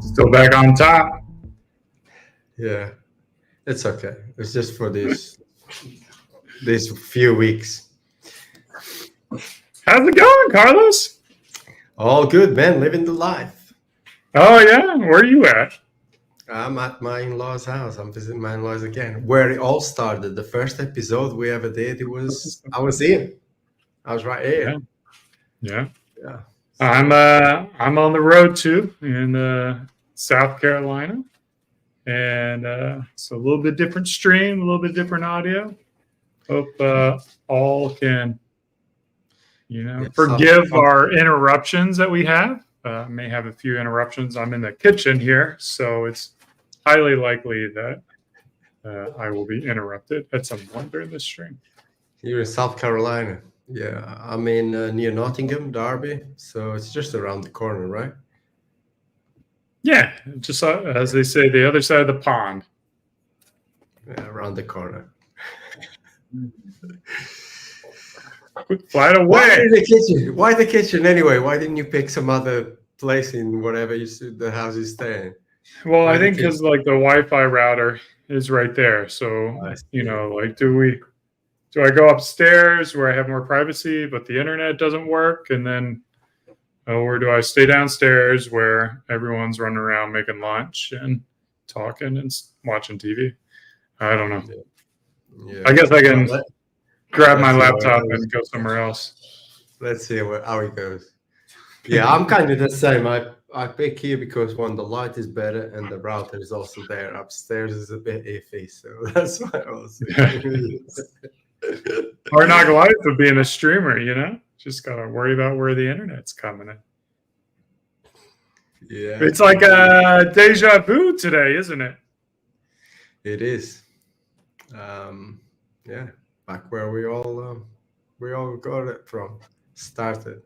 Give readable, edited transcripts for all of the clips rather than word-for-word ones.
Still back on top. Yeah, it's okay. It's just for these few weeks. How's it going, Carlos? All good, man. Living the life. Oh, yeah? Where are you at? I'm at my in-laws' house. I'm visiting my in-laws again. Where it all started. The first episode we ever did, I was in. I was right here. Yeah. Yeah. I'm on the road too in South Carolina, and it's a little bit different stream, a little bit different audio. Hope all can, forgive our interruptions that we have. May have a few interruptions. I'm in the kitchen here, so it's highly likely that I will be interrupted at some point during this stream. You're in South Carolina. Yeah, I'm in near Nottingham, Derby, so it's just around the corner, right? Yeah, just as they say, the other side of the pond. Yeah, around the corner. Quick flight away. Why the kitchen anyway? Why didn't you pick some other place in whatever the house is staying? Well, I think because like the Wi-Fi router is right there, so do I go upstairs where I have more privacy, but the internet doesn't work, and then, or do I stay downstairs where everyone's running around making lunch and talking and watching TV? I don't know. Yeah. I guess I can grab my laptop and go somewhere else. Let's see how it goes. Yeah, I'm kind of the same. I pick here because the light is better and the router is also there. Upstairs is a bit iffy, so that's why I was. Hard knock life of being a streamer, just gotta worry about where the internet's coming in. Yeah, it's like a deja vu today, isn't it? It is. Yeah, back where we all got it from. Started.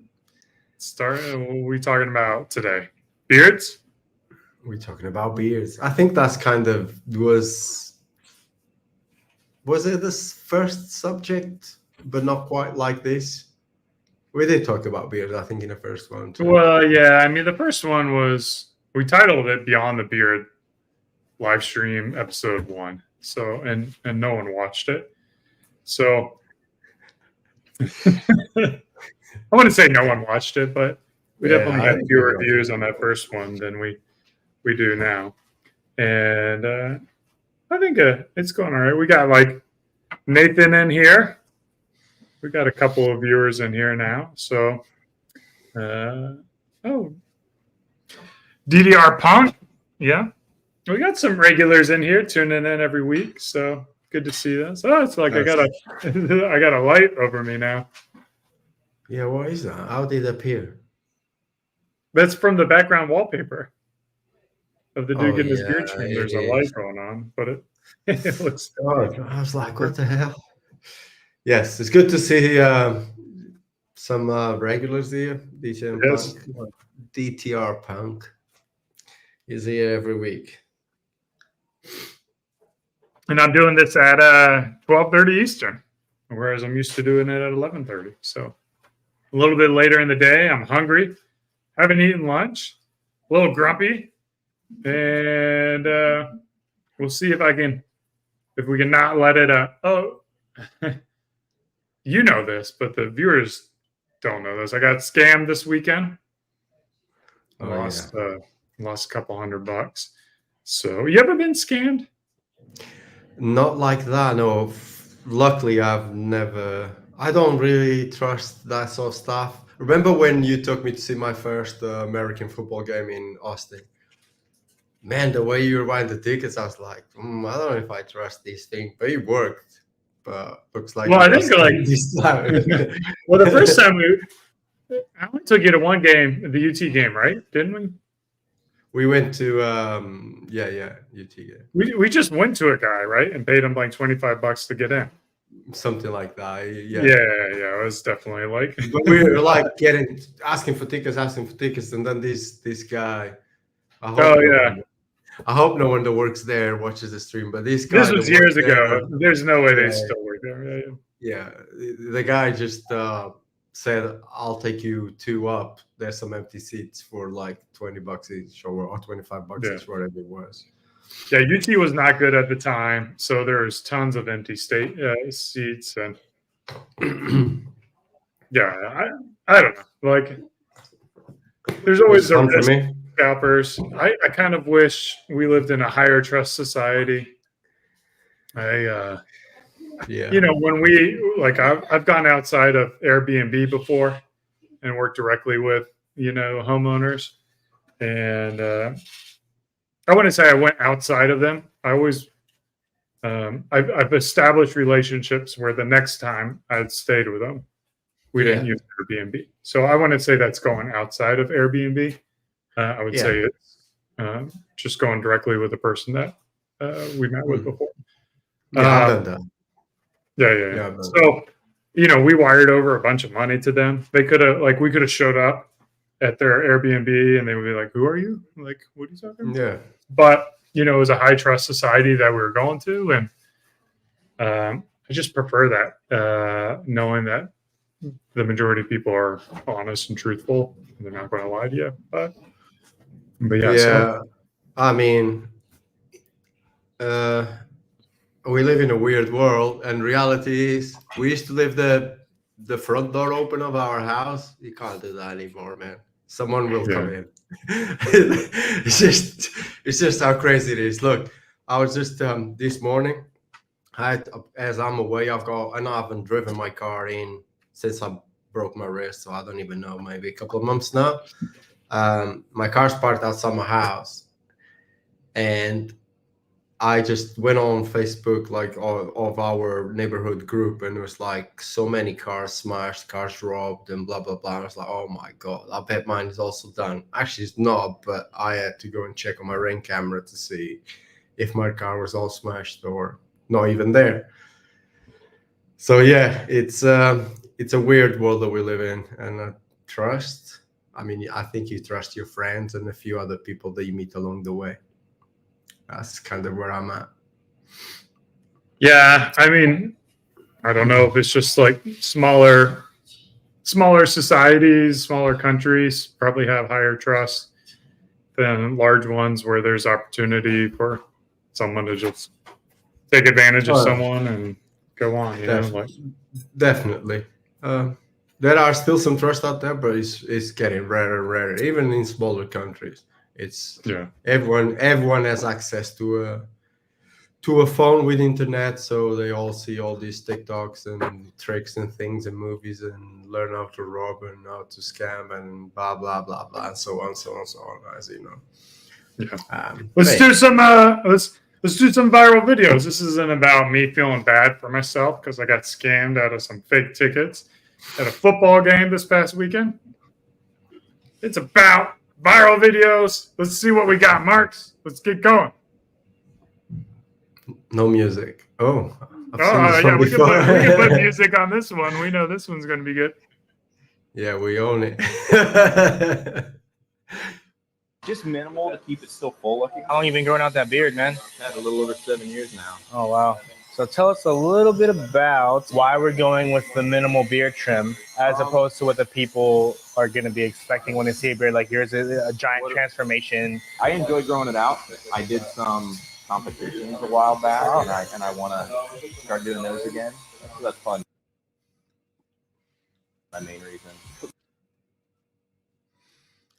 What are we talking about today? Beards? We're talking about beards. I think that's kind of was it this first subject, but not quite like this? We did talk about beards, I think, in the first one too. Well, yeah, I mean, the first one was, we titled it Beyond the Beard live stream episode 1. So, and no one watched it. So, I wouldn't say no one watched it, but we definitely had fewer views on that first one than we do now. And I think it's going all right. We got like Nathan in here. We got a couple of viewers in here now. So, DDR Punk. Yeah. We got some regulars in here tuning in every week. So good to see this. Oh, it's like I got a light over me now. Yeah, what is that? How did it appear? That's from the background wallpaper of the dude getting his beard trimmed. There's a light going on, but it looks. Oh, I was like, what the hell? Yes, it's good to see some regulars here. DTR Punk is here every week. And I'm doing this at 12:30 Eastern, whereas I'm used to doing it at 11:30. So a little bit later in the day, I'm hungry, haven't eaten lunch, a little grumpy, and we'll see if we can not let it. You know this, but the viewers don't know this. I got scammed this weekend. Lost a couple $100. So, you ever been scammed? Not like that. No. Luckily, I don't really trust that sort of stuff. Remember when you took me to see my first American football game in Austin? Man, the way you were buying the tickets, I was like, I don't know if I trust these things, but it worked. But looks like I think this time. Well, the first time I only took you to one game, the UT game, right? Didn't we? We went to UT game. We just went to a guy, right, and paid him like $25 to get in. Something like that. Yeah. Yeah. It was definitely like. But we were like asking for tickets, and then this guy. I hope no one that works there watches the stream, but this guy. This was years ago. There's no way they still work there. Yeah, the guy just said, I'll take you 2 up. There's some empty seats for like $20 each or $25 Yeah. each, whatever it was. Yeah, UT was not good at the time, so there's tons of empty seats, and yeah, I don't know. Like, there's Was always a fun for risk. me. Scalpers. I kind of wish we lived in a higher trust society. Yeah. When I've gone outside of Airbnb before and worked directly with homeowners, and I wouldn't say I went outside of them. I always I've established relationships where the next time I'd stayed with them, we didn't use Airbnb. So I wouldn't say that's going outside of Airbnb. I would say it's just going directly with the person that we met with before. Yeah, I've done that. Yeah. So, we wired over a bunch of money to them. They could have, we could have showed up at their Airbnb and they would be like, "Who are you? Like, what are you talking about?" Yeah. But, it was a high trust society that we were going to. And I just prefer that, knowing that the majority of people are honest and truthful and they're not going to lie to you. But yeah. Yeah. I mean, we live in a weird world, and reality is we used to leave the front door open of our house. You can't do that anymore, man. Someone will come in. It's just how crazy it is. Look, I was just this morning, as I'm away, I haven't driven my car in since I broke my wrist, so I don't even know, maybe a couple of months now. My car's parked outside my house, and I just went on Facebook, like of our neighborhood group, and it was like so many cars smashed, cars robbed, and blah blah blah. I was like, oh my god, I bet mine is also done. Actually, it's not, but I had to go and check on my Ring camera to see if my car was all smashed or not even there. So yeah, it's a weird world that we live in, and trust. I mean, I think you trust your friends and a few other people that you meet along the way. That's kind of where I'm at. Yeah, I mean, I don't know if it's just like smaller societies, smaller countries probably have higher trust than large ones where there's opportunity for someone to just take advantage of someone and go on. Definitely. There are still some trust out there, but it's getting rarer and rarer, even in smaller countries. It's everyone has access to a phone with internet, so they all see all these TikToks and tricks and things and movies and learn how to rob and how to scam and blah blah blah blah and so on, as you know. Yeah. Let's do some viral videos. This isn't about me feeling bad for myself because I got scammed out of some fake tickets at a football game this past weekend. It's about viral videos. Let's see what we got, Marks. Let's get going. No music. Oh, yeah, we can put music on this one. We know this one's going to be good. Yeah, we own it. Just minimal to keep it still full looking. How long you been growing out that beard, man? I've had a little over 7 years now. Oh, wow. So tell us a little bit about why we're going with the minimal beard trim as opposed to what the people are going to be expecting when they see a beard like yours, a giant transformation. I enjoy growing it out. I did some competitions a while back, and I want to start doing those again. So that's fun. My main reason.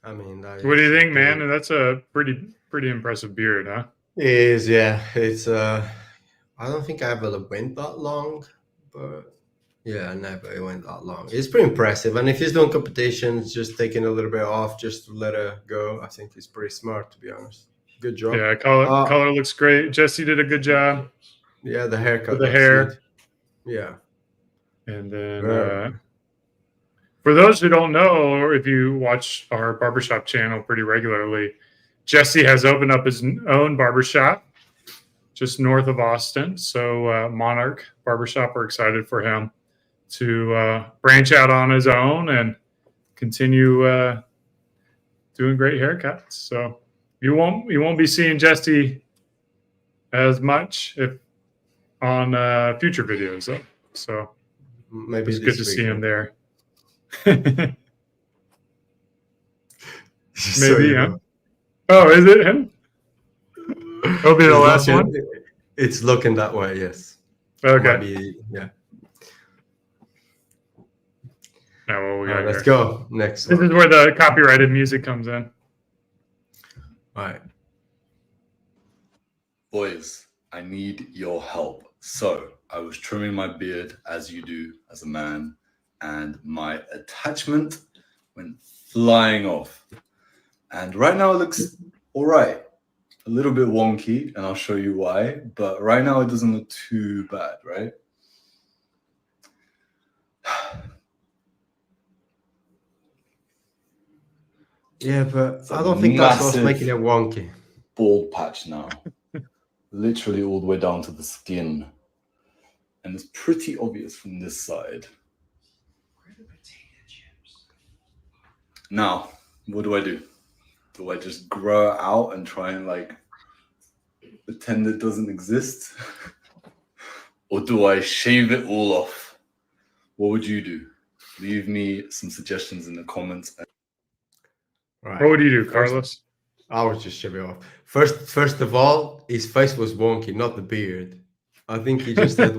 I mean, what do you think, man? That's a pretty impressive beard, huh? It is, yeah. It's I don't think I ever went that long, but yeah, I never went that long. It's pretty impressive, and if he's doing competitions, just taking a little bit off, just to let it go, I think he's pretty smart, to be honest. Good job. Yeah, color looks great. Jesse did a good job. Yeah, the haircut. The hair. Good. Yeah. And then for those who don't know, or if you watch our barbershop channel pretty regularly, Jesse has opened up his own barbershop just north of Austin. So Monarch Barbershop, we're excited for him to branch out on his own and continue doing great haircuts. So you won't be seeing Jesse as much on future videos though. So maybe it's good to see him there. So Maybe, you huh? know. Oh, is it him? It'll be the last one. It's looking that way. Yes. Okay. Might be, yeah. Now what we All got right, let's here? go. Next This one. is where the copyrighted music comes in. All right. Boys, I need your help. So I was trimming my beard as you do as a man, and my attachment went flying off. And right now it looks all right. A little bit wonky, and I'll show you why. But right now it doesn't look too bad, right? Yeah, but It's I a don't think that's what's massive making it wonky. bald patch now. Literally all the way down to the skin. And it's pretty obvious from this side. Now, what do? Do I just grow it out and try and like pretend it doesn't exist? Or do I shave it all off? What would you do? Leave me some suggestions in the comments. Right. What would you do, Carlos? I would just shave it off. First of all, his face was wonky, not the beard. I think he just had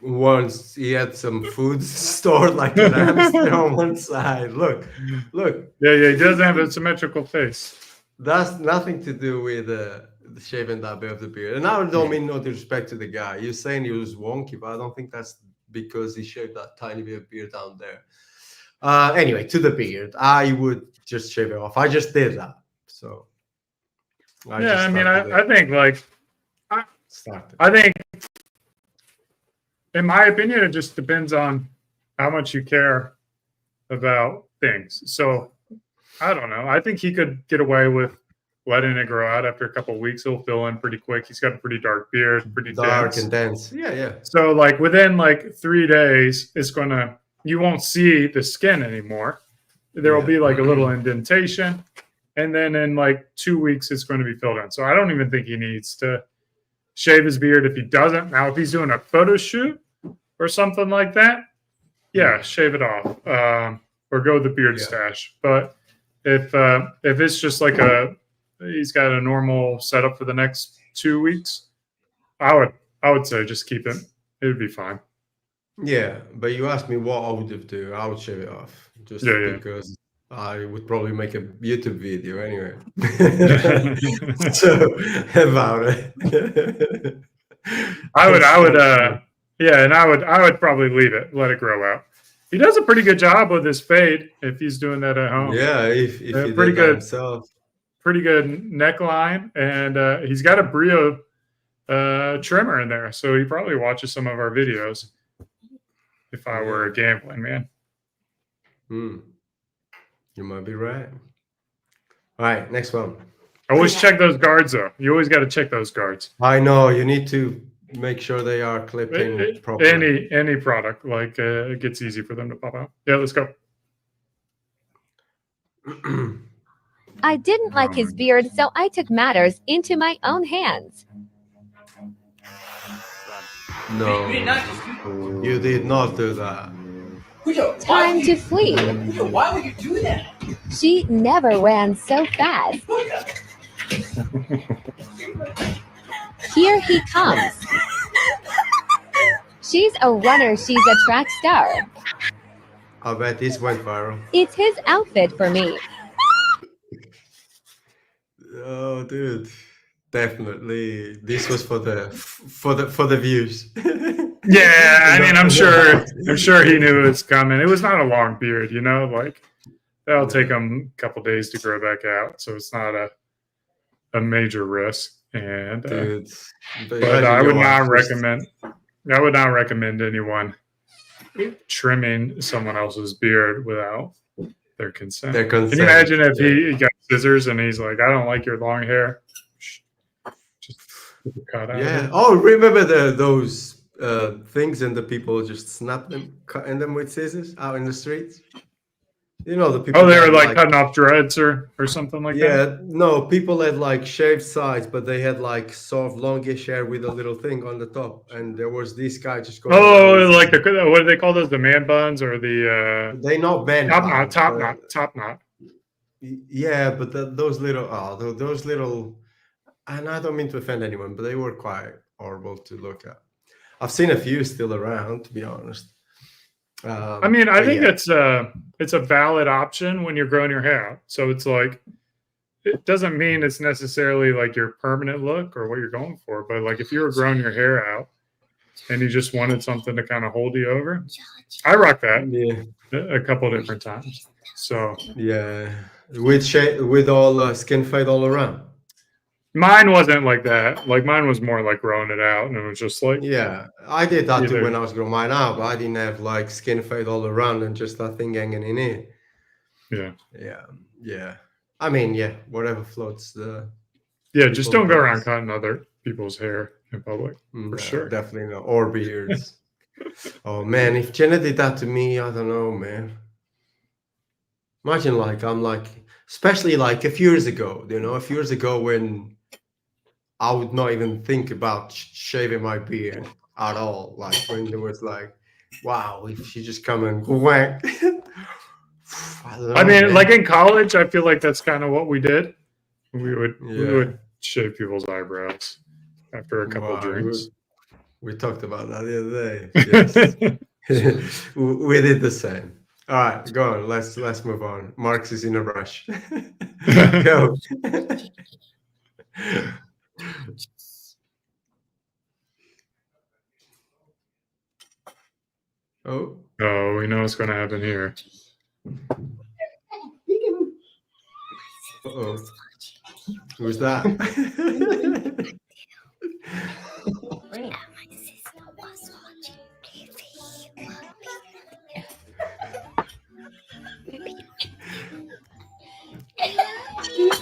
once he had some food stored like an hamster on one side. Look. Yeah, he doesn't have a symmetrical face. That's nothing to do with shaving that bit of the beard. And I don't mean no disrespect to the guy. You're saying he was wonky, but I don't think that's because he shaved that tiny bit of beard down there. Anyway, to the beard, I would just shave it off. I just did that. So I think like started. I think in my opinion, it just depends on how much you care about things. So I don't know. I think he could get away with letting it grow out after a couple of weeks. He'll fill in pretty quick. He's got a pretty dark beard, pretty Dark dense. and dense. Yeah. So like within like 3 days, you won't see the skin anymore. There will be like a little indentation. And then in like 2 weeks, it's going to be filled in. So I don't even think he needs to shave his beard if he doesn't. Now, if he's doing a photo shoot or something like that, yeah, shave it off or go with the beard stash. But if it's just like he's got a normal setup for the next 2 weeks, I would say just keep it. It would be fine. Yeah, but you asked me what I would do. I would shave it off just because I would probably make a YouTube video anyway. So about it. I would probably leave it, let it grow out. He does a pretty good job with his fade if he's doing that at home. Yeah, if he pretty did good himself. Pretty good neckline, and he's got a Brio trimmer in there, so he probably watches some of our videos. If I were a gambling man, you might be right. All right, next one. Always check those guards, though. You always got to check those guards. I know you need to make sure they are clipped in properly. Any product, like it gets easy for them to pop out. Yeah, let's go. I didn't like his beard, so I took matters into my own hands. No, you did not do that. Time to flee. Why would you do that? She never ran so fast. Here he comes. She's a runner. She's a track star. I bet this went viral. It's his outfit for me. Oh, dude, definitely. This was for the views. Yeah, I mean, I'm sure he knew it was coming. It was not a long beard, like that'll take him a couple days to grow back out, so it's not a major risk. And dude, but I would not recommend anyone trimming someone else's beard without their consent. Can you imagine if he got scissors and he's like, "I don't like your long hair"? Just cut out. Yeah. Oh, remember those things and the people just snap them, cutting them with scissors out in the streets? You know, the people. Oh, they that were like cutting off dreads or something like that. Yeah, no, people had like shaved sides, but they had like sort of longish hair with a little thing on the top, and there was this guy just going. Oh, around with- like what do they call those? The man buns or the they not man top buns, knot, but- top knot. Yeah, but those little, those little, and I don't mean to offend anyone, but they were quite horrible to look at. I've seen a few still around, to be honest. I mean, I but think yeah. it's a valid option when you're growing your hair out. So it's like it doesn't mean it's necessarily like your permanent look or what you're going for, but like if you were growing your hair out and you just wanted something to kind of hold you over, I rock that Yeah, a couple different times. So yeah, with all skin fade all around. mine wasn't like that. Like mine was more like growing it out, and it was just like Yeah, I did that too Either- when I was growing mine out, but I didn't have like skin fade all around and just that thing hanging in it. yeah, Yeah. I mean, yeah, whatever floats the. yeah. Just People don't go boys. around cutting other people's hair in public. No, sure. definitely not. Or beards. Oh man, if Jenna did that to me, I don't know, man. Imagine like I'm like, especially like a few years ago, a few years ago when I would not even think about shaving my beard at all. Like when there was like, wow, if she just come and whack. I don't know, I mean, man. like in college, I feel like that's kind of what we did. We would Yeah. shave people's eyebrows after a couple Wow, drinks. we talked about that the other day. Yes. We did the same. All right, go on. Let's move on. Marx is in a rush. Go. Oh, Oh, we know what's going to happen here. uh-oh. Who's that?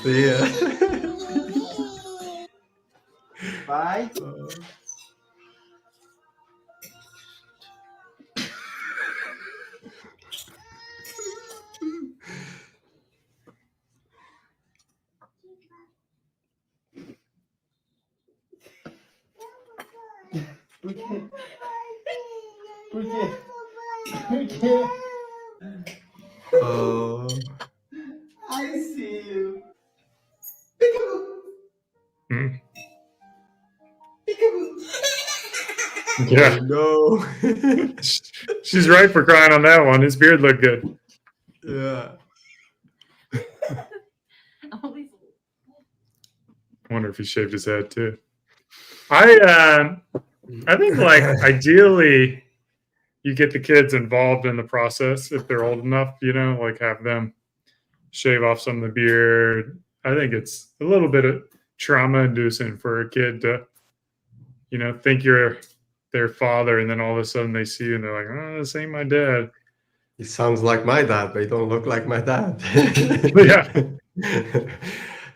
Yeah. Bye. Oh. I see you. Hmm. Oh, Yeah, no. she's right for crying on that one. His beard looked good. Yeah. I wonder if he shaved his head too. I think like ideally you get the kids involved in the process if they're old enough, like have them shave off some of the beard. I think it's a little bit of trauma inducing for a kid to, think you're their father and then all of a sudden they see you and they're like, oh, this ain't my dad. He sounds like my dad, but he don't look like my dad. Yeah.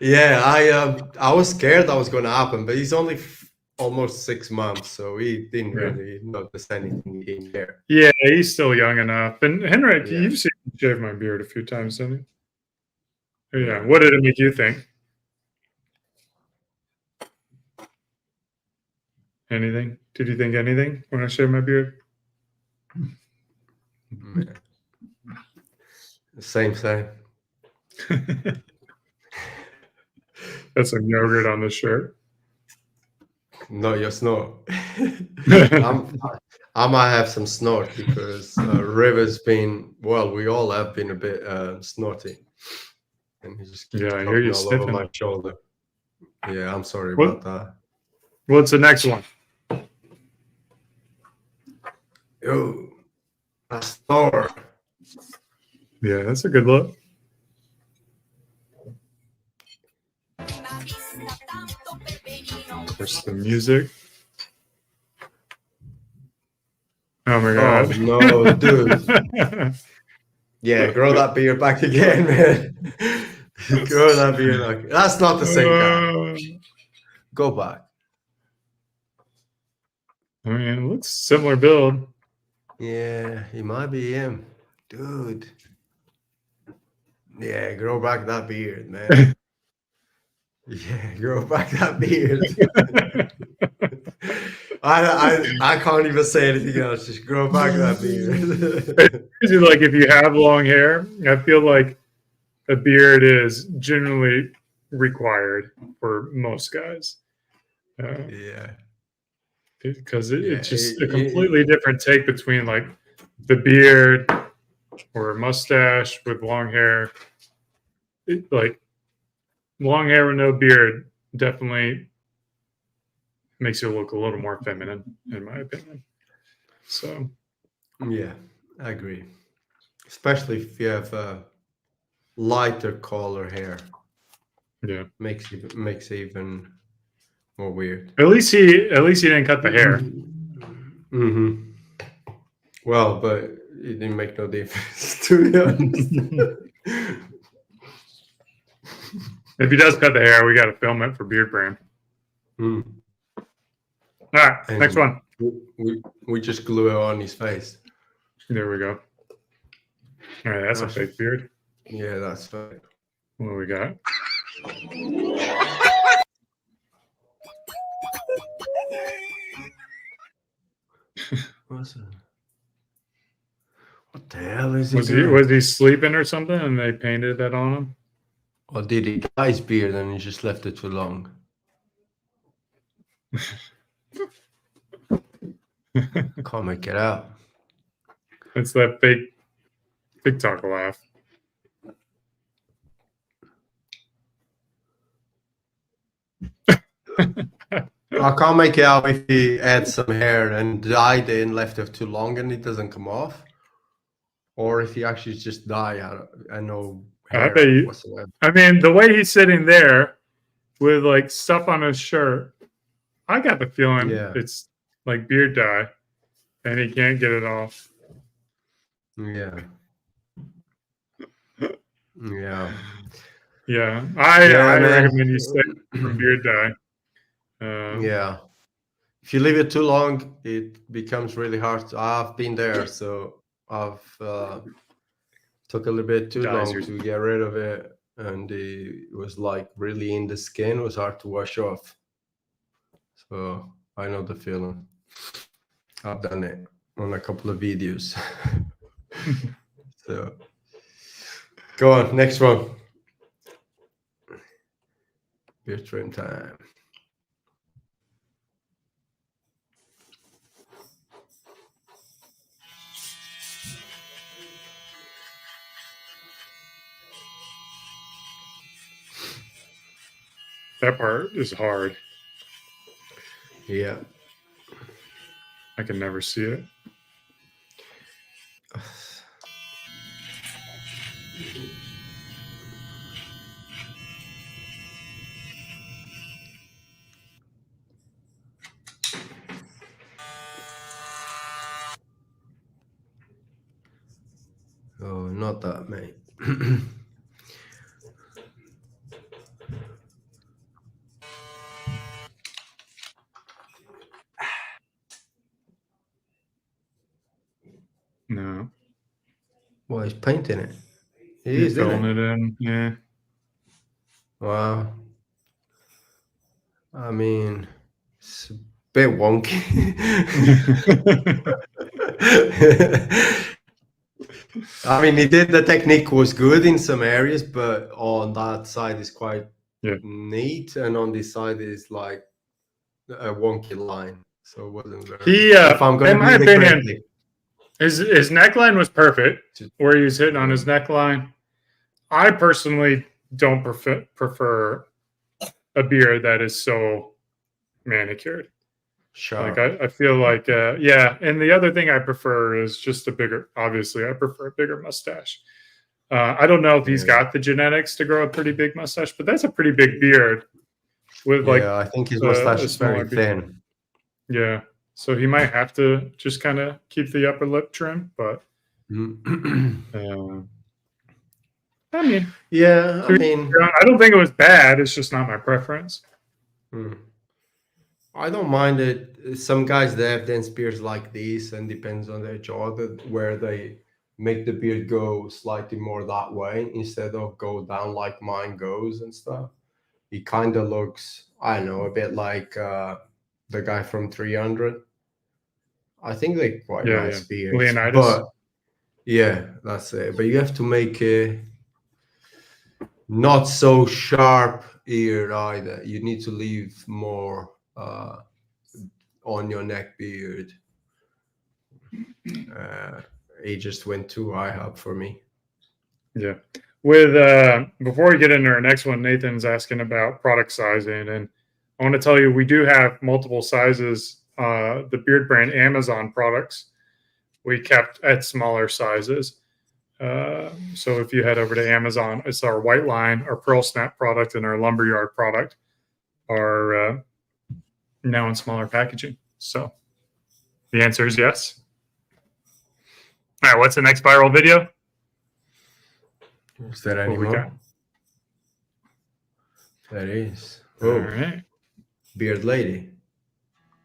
Yeah, I was scared that was going to happen, but he's only almost 6 months, so he didn't Yeah. really notice anything in there. Yeah, he's still young enough. And Henrik, Yeah. you've seen me shave my beard a few times, haven't you? Yeah. Yeah. What did it make you think? Anything? Did you think anything when I shaved my beard? Same. That's some yogurt on the shirt. No, your snort. I might have some snort because River's been, well, we all have been a bit snorty. And he just keeps Yeah, I hear you talking all over sniffing. my shoulder. Yeah, I'm sorry What- about that. What's the next one? Oh, a snort. Yeah, that's a good look. Of course, the music. Oh my Oh, god. no, dude. Yeah, grow that beard back again, man. Grow that beard back. That's not the same guy. Go back. I mean, it looks similar build. Yeah, he might be him. Dude. Yeah, grow back that beard, man. Yeah, grow back that beard. I can't even say anything else. Just grow back that beard. Crazy, like if you have long hair, I feel like a beard is generally required for most guys. Yeah. Because Yeah, it's just a completely different take between like the beard or a mustache with long hair. Like long hair with no beard definitely makes you look a little more feminine, in my opinion. So yeah, I agree. Especially if you have lighter color hair, yeah, makes it even more weird. at least he didn't cut the hair. Mm-hmm. Well, but it didn't make no difference, to be honest. If he does cut the hair, we got to film it for Beard Brand. Mm. All right, And next one. We just glue it on his face. There we go. All right, that's a Awesome. fake beard. Yeah, that's fine. What do we got? What's it? What the hell is Was he he doing? was he sleeping or something, and they painted that on him? Or did he dye his beard and he just left it too long? Can't make it out. It's that fake TikTok laugh. I can't make it out if he adds some hair and dyed it and left it too long and it doesn't come off, or if he actually just dye. I know hair bet you- whatsoever. I mean, the way he's sitting there with like stuff on his shirt, I got the feeling it's like beard dye, and he can't get it off. Yeah. Yeah. Yeah, I man. recommend you stay from beard dye. Yeah. If you leave it too long, it becomes really hard. I've been there, so I've took a little bit too Dyes long your- to get rid of it, and it was like really in the skin. It was hard to wash off. So I know the feeling. I've done it on a couple of videos. So go on, next one. Beer trim time. That part is hard. Yeah. I can never see it. Oh, not that, mate. No, Well, he's painting it. He he's is, isn't filling it? it in. Yeah. Wow. I mean, it's a bit wonky. I mean, he did, the technique was good in some areas, but on that side is quite neat, and on this side is like a wonky line. So it wasn't very. He, if I'm going in to my be the opinion, critic. his neckline was perfect where he was hitting on his neckline. I personally don't prefer a beard that is so manicured. Sure. Like I feel like yeah, and the other thing I prefer is just a bigger. Obviously, I prefer a bigger mustache. I don't know if he's got the genetics to grow a pretty big mustache, but that's a pretty big beard. With like, I think his mustache is very smaller beard. thin. Yeah, so he might have to just kind of keep the upper lip trim, but I mean, yeah, I mean, I don't think it was bad. It's just not my preference. I don't mind it. Some guys they have dense beards like this, and depends on their jaw where they make the beard go slightly more that way instead of go down like mine goes and stuff. It kind of looks, I don't know, a bit like the guy from 300. I think they're quite Yeah, nice yeah. beards, Leonidas. but yeah, that's it. But you have to make it not so sharp ear either. You need to leave more on your neck beard. It just went too high up for me. Yeah. With before we get into our next one, Nathan's asking about product sizing, and I want to tell you we do have multiple sizes. The beard brand Amazon products we kept at smaller sizes. So if you head over to Amazon, it's our White Line, our Pearl Snap product, and our Lumberyard product are now in smaller packaging. So the answer is yes. All right, what's the next viral video? Is there any What we more? got? There is. All Oh, right. beard lady.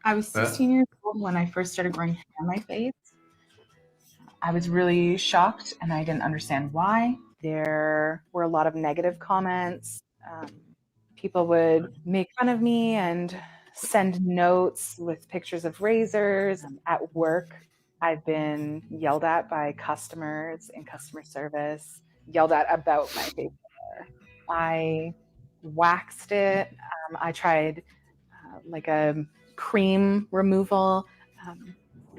I was 16 years old when I first started growing hair on my face. I was really shocked and I didn't understand why. There were a lot of negative comments. People would make fun of me and send notes with pictures of razors. At work, I've been yelled at by customers in customer service, yelled at about my facial hair. I waxed it. I tried like a cream removal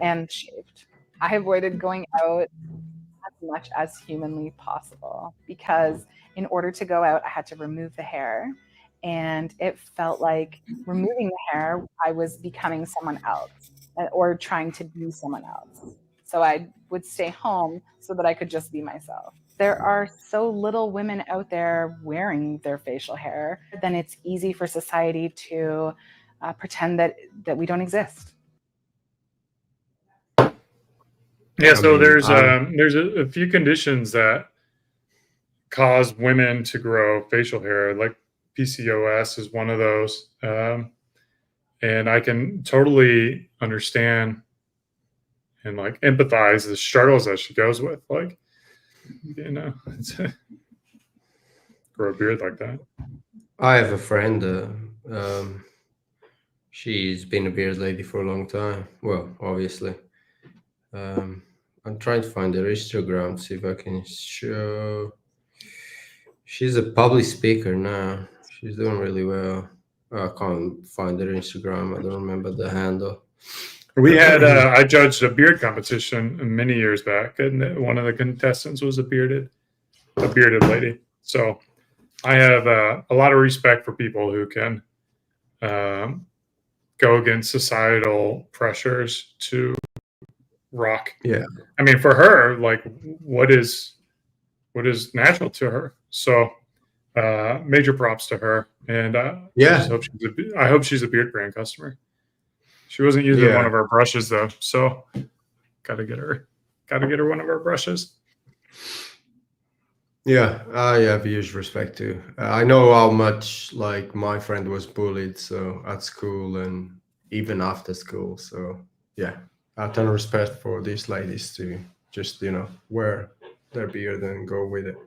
and shaved. I avoided going out as much as humanly possible because in order to go out, I had to remove the hair. And it felt like removing the hair, I was becoming someone else or trying to be someone else. So I would stay home so that I could just be myself. There are so little women out there wearing their facial hair, then it's easy for society to pretend that we don't exist. Yeah, so there's I'm- a few conditions that cause women to grow facial hair, like PCOS is one of those, and I can totally understand and like empathize the struggles that she goes with, like, you know, grow a beard like that. I have a friend. She's been a beard lady for a long time. Well, obviously. I'm trying to find her Instagram, see if I can show. She's a public speaker now. She's doing really well. I can't find her Instagram. I don't remember the handle. We had I judged a beard competition many years back, and one of the contestants was a bearded lady. So I have a lot of respect for people who can go against societal pressures to rock. Yeah. I mean, for her, like, what is natural to her. So major props to her, and Yeah. I hope she's a beard brand customer. She wasn't using one of our brushes though, so gotta get her one of our brushes. Yeah, I have huge respect too. I know how much like my friend was bullied, so at school and even after school. So yeah, a ton of respect for these ladies to just wear their beard and go with it.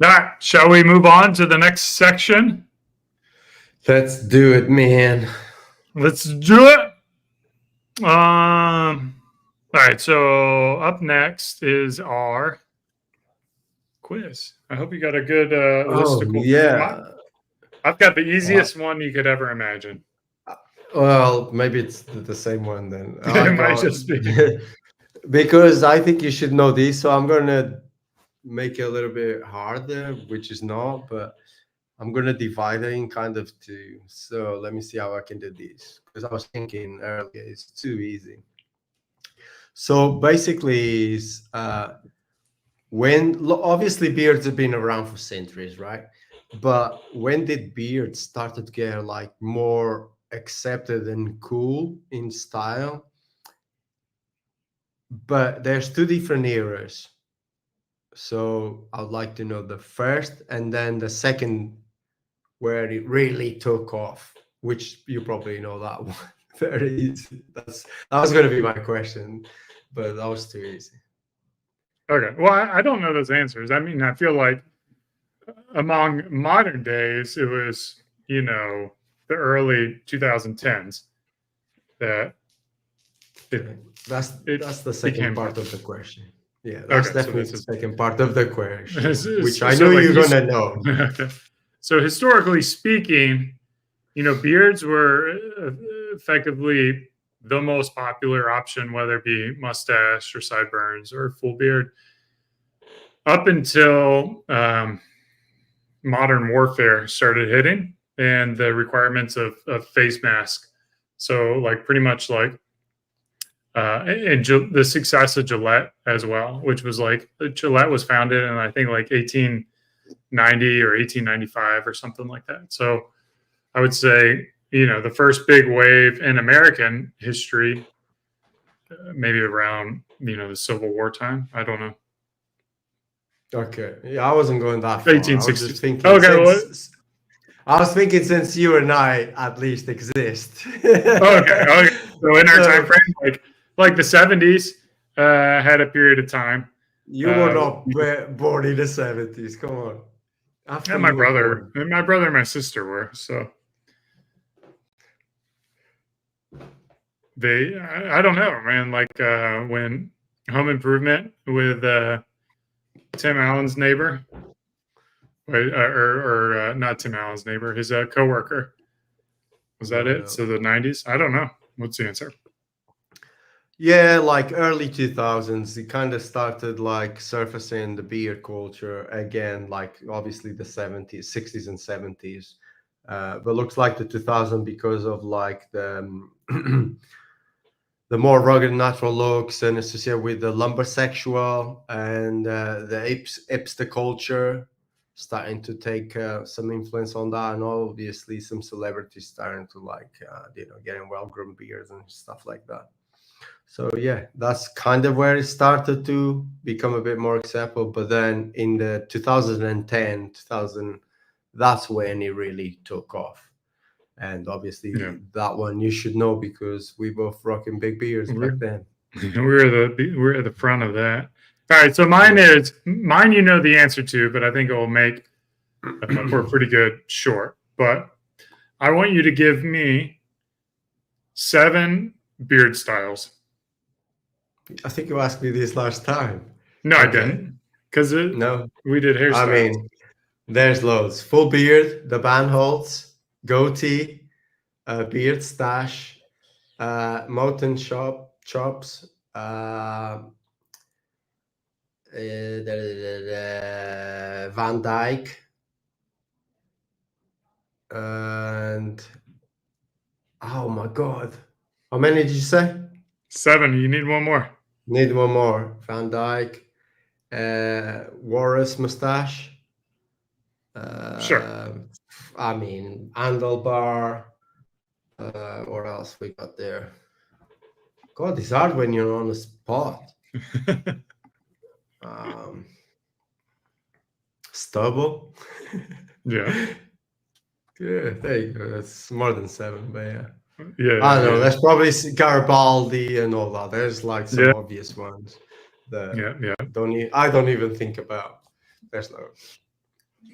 All right, shall we move on to the next section? Let's do it, man. Let's do it. All right, so up next is our quiz. I hope you got a good listicle. Yeah. I've got the easiest one you could ever imagine. Well, maybe it's the same one then. It might just be. Because I think you should know this, so I'm gonna make it a little bit harder, which is not, but I'm gonna divide it in kind of two. So let me see how I can do this, because I was thinking earlier it's too easy. So basically, obviously beards have been around for centuries, right? But when did beards started to get like more accepted and cool in style? But there's two different eras. So I'd like to know the first and then the second, where it really took off, which you probably know that one. Very easy. That was going to be my question, but that was too easy. Okay. Well, I don't know those answers. I mean, I feel like among modern days, it was, the early 2010s that That's the second became part popular. of the question. Yeah, that's Okay, so definitely this the is second part of the question, which so I know like you're his- gonna know. So historically speaking, beards were effectively the most popular option, whether it be mustache or sideburns or full beard, up until modern warfare started hitting and the requirements of face mask. So, like, pretty much like, and the success of Gillette as well, which was like Gillette was founded in I think like 1890 or 1895 or something like that. So, I would say, the first big wave in American history, maybe around, the Civil War time. I don't know. Okay, yeah, I wasn't going that far. I was 1860s. just thinking. Okay, I was thinking since you and I at least exist. Okay. So in our time frame, like the 70s, had a period of time. You were not born in the 70s. Come on. After Yeah, my you were brother born. and my sister were. So I don't know, man. Like when Home Improvement with Tim Allen's neighbor, or not Tim Allen's neighbor, his coworker. Was that it? So the 90s? I don't know. What's the answer? Yeah, like early 2000s, it kind of started like surfacing the beard culture again, like obviously the 70s, 60s and 70s. But looks like the 2000 because of like the the more rugged natural looks and associated with the lumbersexual and the hipster culture starting to take some influence on that, and obviously some celebrities starting to like getting well-groomed beards and stuff like that. So yeah, that's kind of where it started to become a bit more acceptable. But then in the 2010, 2000, that's when it really took off. And obviously that one you should know because we both rocking big beards back then. We're at the front of that. All right, so mine. You know the answer to, but I think it will make for a pretty good short. But I want you to give me 7 beard styles. I think you asked me this last time. No, okay. I didn't. Because we did hairstyles. I mean, there's loads. Full beard, the band holds, goatee, beard stash, mountain chops, Van Dyke, and oh my god, how many did you say? 7. You need one more. Need one more. Van Dyke, Walrus mustache. Sure. I mean, handlebar. What else we got there? God, it's hard when you're on the spot. Stubble. Yeah. Yeah, there you go. That's more than 7, but yeah. Yeah. I don't know. There's probably Garibaldi and all that. There's like some obvious ones that I don't even think about. There's loads.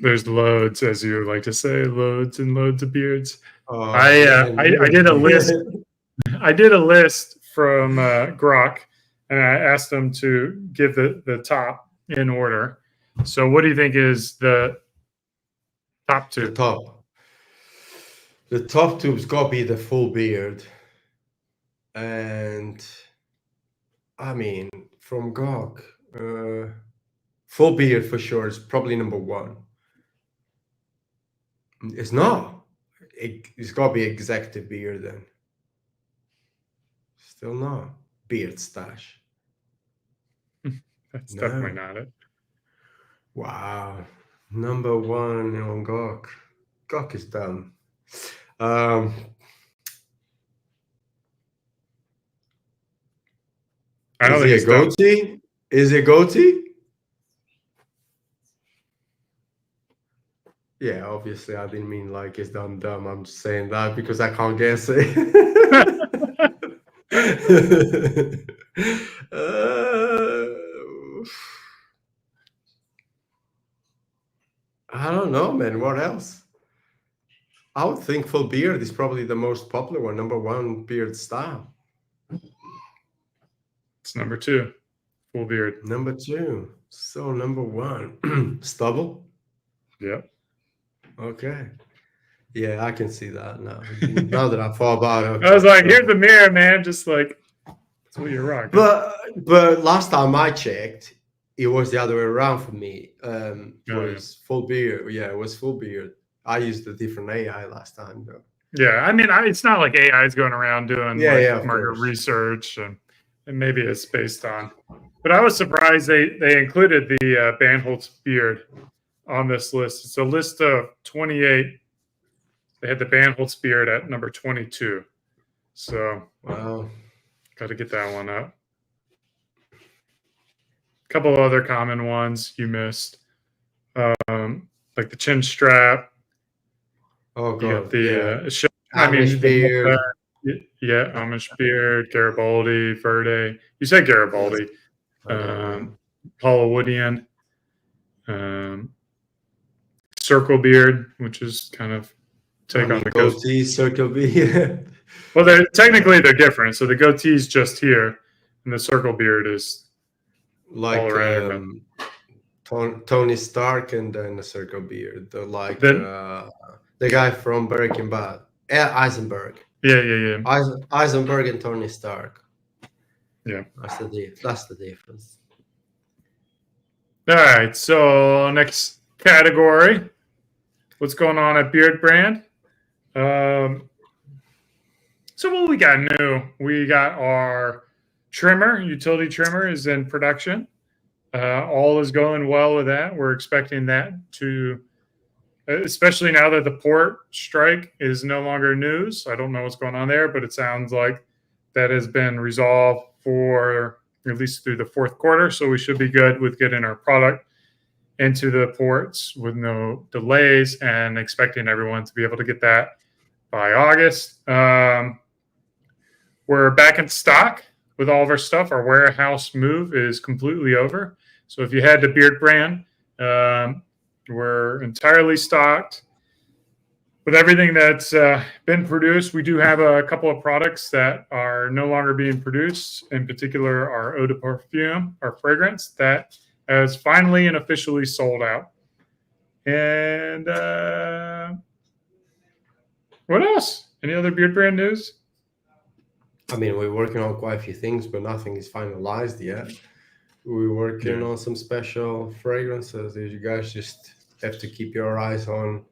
There's loads, as you like to say, loads and loads of beards. Oh, I did a list. I did a list from Grok, and I asked them to give the top in order. So, what do you think is the top 2? The top 2's got to be the full beard, and I mean from Grok, full beard for sure is probably number 1. It's not. It's got to be executive beard then. Still not. Beard stash. That's definitely not it. Wow. Number 1 on Gok. Gok is done. Is it a goatee? Is it goatee? Yeah, obviously I didn't mean like it's dumb. I'm just saying that because I can't guess it. know, man. What else? I would think full beard is probably the most popular one, number one beard style. It's number 2, full beard. Number 2. So number 1, stubble. Yep. Okay. Yeah, I can see that now. Now that I thought about it. I was like, here's the mirror, man. Just like, that's what you're rocking. But last time I checked, it was the other way around for me. Was full beard. Yeah, it was full beard. I used a different AI last time, though. Yeah, I mean, it's not like AI is going around doing market course. research, and maybe it's based on. But I was surprised they included the Bandholz beard on this list. It's a list of 28. They had the Bandholz beard at number 22. So, wow, got to get that one up. A couple of other common ones you missed, like the chin strap. Oh god, the Amish beard. Amish beard, Garibaldi, Verde. You said Garibaldi. Hollywoodian. Circle beard, which is kind of take on the goatee. Circle beard. Well, they're different. So the goatee is just here, and the circle beard is like all around. Tony Stark, and then the circle beard. The guy from Breaking Bad, Eisenberg. Yeah. Eisenberg and Tony Stark. Yeah, that's the difference. All right, so next category. What's going on at Beard Brand? So what we got new? We got our trimmer, utility trimmer is in production. All is going well with that. We're expecting that to, especially now that the port strike is no longer news. I don't know what's going on there, but it sounds like that has been resolved for at least through the fourth quarter. So we should be good with getting our product into the ports with no delays, and expecting everyone to be able to get that by August. We're back in stock with all of our stuff. Our warehouse move is completely over. So if you head to Beard Brand, we're entirely stocked with everything that's been produced. We do have a couple of products that are no longer being produced, in particular our eau de parfum, our fragrance, that has finally and officially sold out. And what else? Any other Beard Brand news? I mean, we're working on quite a few things, but nothing is finalized yet. We're working on some special fragrances. You guys just have to keep your eyes on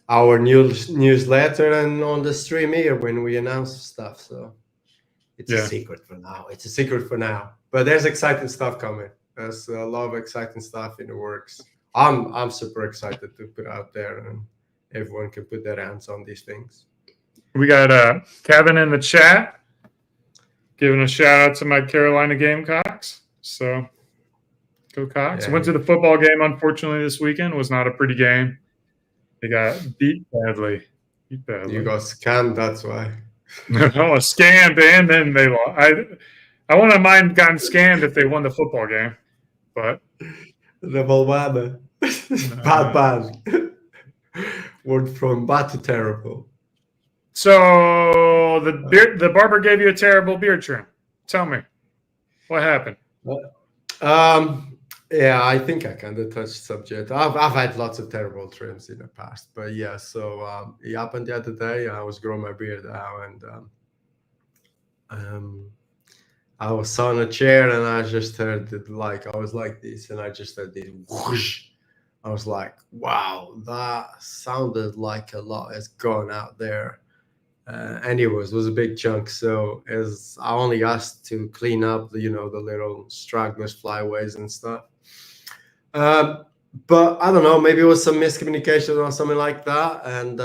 our newsletter and on the stream here when we announce stuff. So it's a secret for now. It's a secret for now. But there's exciting stuff coming. There's a lot of exciting stuff in the works. I'm super excited to put out there, and everyone can put their hands on these things. We got Kevin in the chat giving a shout out to my Carolina Gamecocks. So go Cox. Went to the football game, unfortunately, this weekend. It was not a pretty game. They got beat badly. You got scammed, that's why. Oh, scammed, and then they lost. I wouldn't have mind gotten scammed if they won the football game, but the Balbaba. Bad. Went from bad to terrible. So the barber gave you a terrible beard trim. Tell me, what happened? Yeah, I think I kind of touched subject. I've had lots of terrible trims in the past, but yeah. So it happened the other day. I was growing my beard out, and I was on a chair, and I just heard it I was like this, and I just heard this whoosh. I was like, wow, that sounded like a lot has gone out there. And it was a big chunk. So as I only asked to clean up the little stragglers, flyaways and stuff. But I don't know, maybe it was some miscommunication or something like that. And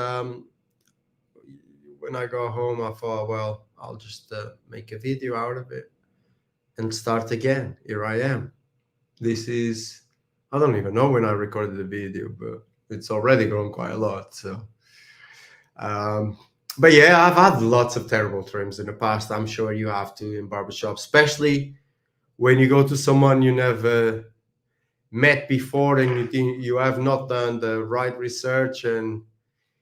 when I go home, I thought, well, I'll just make a video out of it and start again. Here I am. I don't even know when I recorded the video, but it's already grown quite a lot. So, but yeah, I've had lots of terrible trims in the past. I'm sure you have to in barbershop, especially when you go to someone you never met before and you have not done the right research, and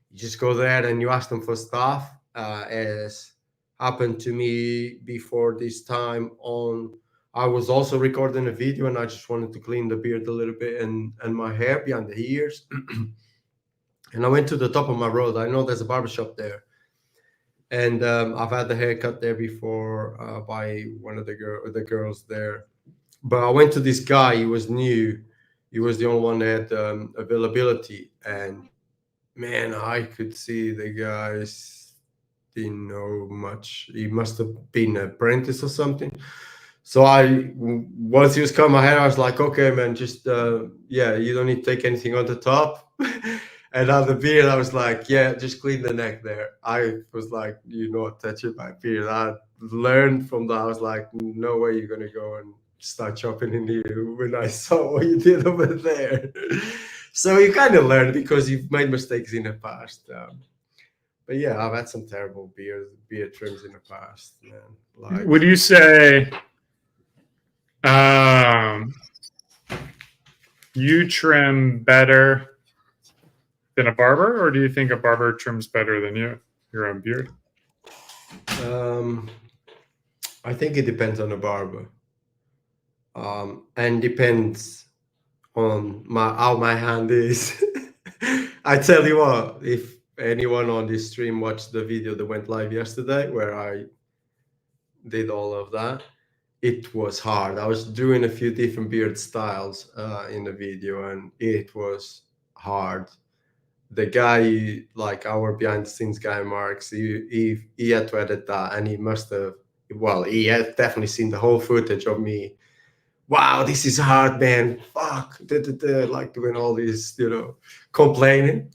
you just go there and you ask them for stuff, as happened to me before this time on. I was also recording a video and I just wanted to clean the beard a little bit and my hair behind the ears. And I went to the top of my road. I know there's a barbershop there. And I've had the haircut there before by one of the girls there. But I went to this guy. He was new. He was the only one that had availability. And man, I could see the guys didn't know much. He must have been an apprentice or something. So once he was cutting my hair, I was like, okay, man, just yeah, you don't need to take anything on the top. And on the beard, I was like, yeah, just clean the neck there. I was like, you're not touching my beard. I learned from that. I was like, no way you're gonna go and start chopping in here when I saw what you did over there. So you kind of learn because you've made mistakes in the past. But yeah, I've had some terrible beard trims in the past, man. Like, would you say you trim better than a barber, or do you think a barber trims better than your own beard? I think it depends on the barber, and depends on how my hand is. I tell you what, if anyone on this stream watched the video that went live yesterday where I did all of that, it was hard. I was doing a few different beard styles in the video, and it was hard. The guy, like our behind the scenes guy, Marks, he had to edit that, and he must have, well, he had definitely seen the whole footage of me. Wow, this is hard, man. Fuck, like doing all this, complaining.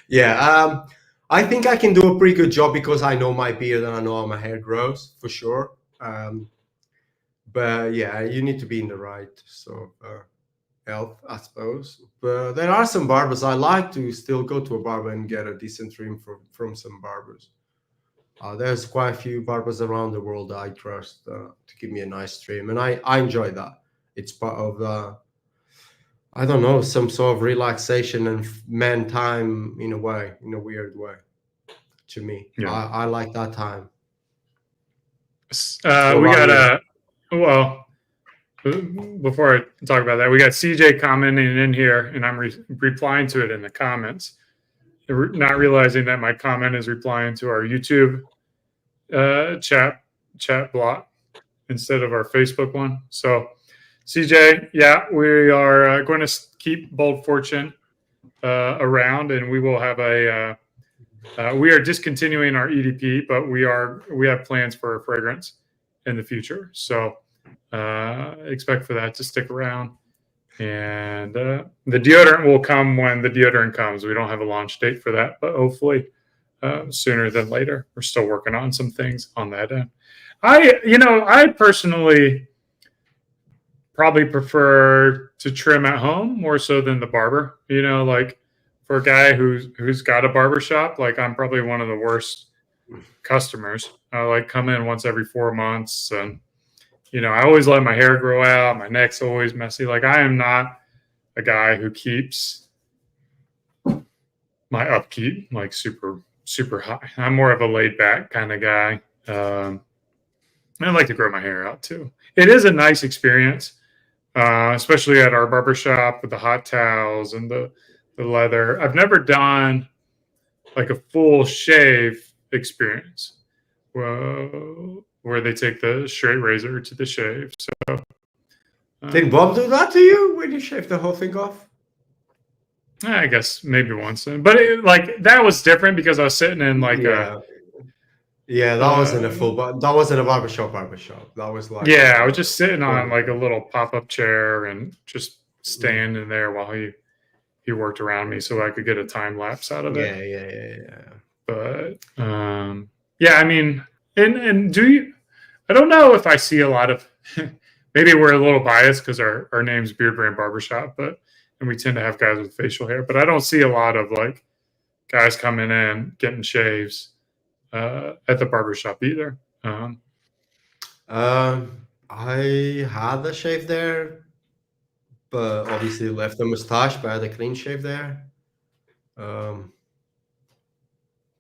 Yeah, I think I can do a pretty good job because I know my beard and I know how my hair grows for sure. But yeah, you need to be in the right sort of health, I suppose. But there are some barbers. I like to still go to a barber and get a decent trim from some barbers. There's quite a few barbers around the world that I trust to give me a nice trim, and I enjoy that. It's part of I don't know, some sort of relaxation and man time in a way, in a weird way. To me, Yeah. I like that time. We got well, before I talk about that, we got CJ commenting in here, and I'm replying to it in the comments. Not realizing that my comment is replying to our YouTube chat block instead of our Facebook one. So, CJ, yeah, we are going to keep Bold Fortune around, and we will have we are discontinuing our EDP, but we have plans for a fragrance in the future. So expect for that to stick around. And the deodorant will come when the deodorant comes. We don't have a launch date for that, but hopefully sooner than later. We're still working on some things on that end. I personally probably prefer to trim at home more so than the barber. Like for a guy who's got a barber shop, like I'm probably one of the worst customers. I like come in once every 4 months, and I always let my hair grow out. My neck's always messy. Like I am not a guy who keeps my upkeep like super, super high. I'm more of a laid back kind of guy. I like to grow my hair out too. It is a nice experience, especially at our barbershop with the hot towels and the leather. I've never done like a full shave experience where they take the straight razor to the shave. So did Bob do that to you when you shaved the whole thing off? I guess maybe once, but that was different because I was sitting in like that wasn't a that wasn't a barbershop. That was like I was just sitting on like a little pop-up chair and just standing there while he worked around me so I could get a time lapse out of it. Yeah. But I mean, and do you? I don't know if I see a lot of. Maybe we're a little biased because our name's Beard Brand Barbershop, and we tend to have guys with facial hair. But I don't see a lot of like guys coming in getting shaves at the barbershop either. I had a shave there but obviously left a mustache, but I had a clean shave there.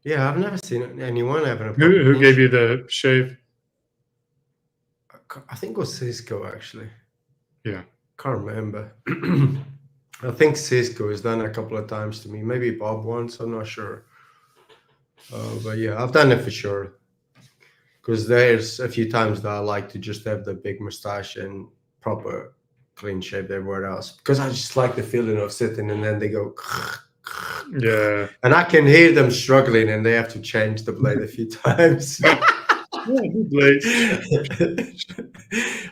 Yeah, I've never seen anyone having a proper Who clean gave shave. you the shave? I think it was Cisco actually. Yeah. Can't remember. I think Cisco has done it a couple of times to me. Maybe Bob once. I'm not sure. But yeah, I've done it for sure. Because there's a few times that I like to just have the big mustache and proper clean shave everywhere else. Because I just like the feeling of sitting and then they go. Yeah. And I can hear them struggling and they have to change the blade a few times.